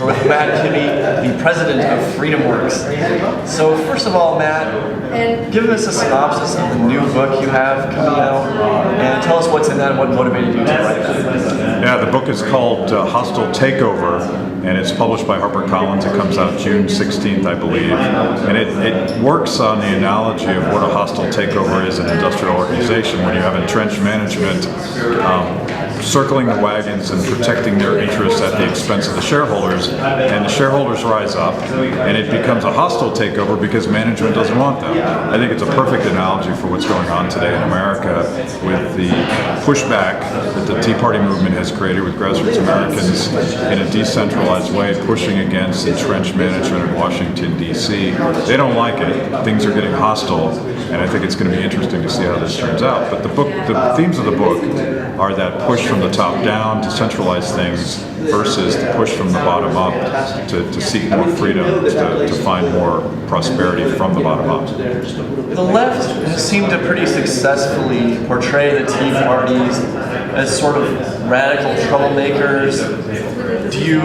We're with Matt Kibbe, the president of FreedomWorks. So first of all, Matt, give us a synopsis of the new book you have coming out, and tell us what's in that and what motivated you to write that. Yeah, the book is called Hostile Takeover, and it's published by HarperCollins. It comes out June 16th, I believe. And it works on the analogy of what a hostile takeover is in an industrial organization, when you have entrenched management circling the wagons and protecting their interests at the expense of the shareholders, and the shareholders rise up, and it becomes a hostile takeover because management doesn't want them. I think it's a perfect analogy for what's going on today in America with the pushback that the Tea Party movement has created with grassroots Americans in a decentralized way, pushing against entrenched management in Washington, D.C. They don't like it. Things are getting hostile, and I think it's going to be interesting to see how this turns out. But the themes of the book are that push from the top down to centralize things versus the push from the bottom up to seek more freedom, to find more prosperity from the bottom up. The left has seemed to pretty successfully portray the Tea Parties as sort of radical troublemakers. Do you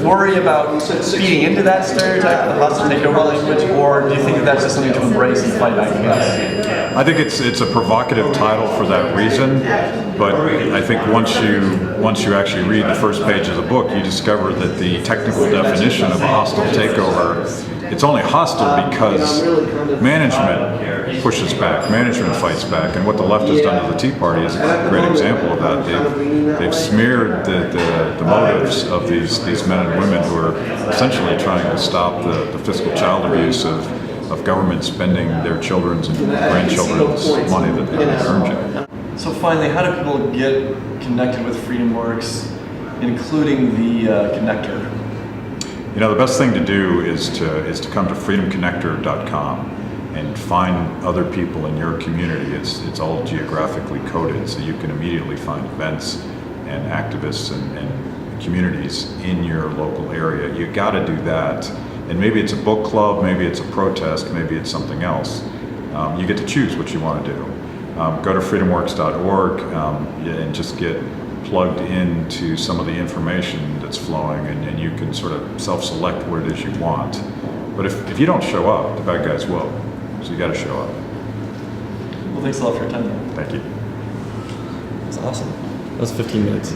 worry about feeding into that stereotype of the hostile takeover language, or do you think that that's just something to embrace and fight back against? I think it's a provocative title for that reason, but I think once you actually read the first page of the book, you discover that the technical definition of a hostile takeover, it's only hostile because management pushes back, management fights back, and what the left has done to the Tea Party is a great example of that. They've smeared the motives of these men and women who are essentially trying to stop the fiscal child abuse of government spending their children's and grandchildren's money that they earned. So finally, how do people get connected with FreedomWorks, including the connector? You know, the best thing to do is to come to freedomconnector.com and find other people in your community. It's all geographically coded, so you can immediately find events and activists and communities in your local area. You got to do that. And maybe it's a book club, maybe it's a protest, maybe it's something else. You get to choose what you want to do. Go to freedomworks.org and just get plugged into some of the information that's flowing, and you can sort of self-select what it is you want. But if you don't show up, the bad guys will. So you got to show up. Well, thanks a lot for your time. Thank you. That's awesome. That was 15 minutes.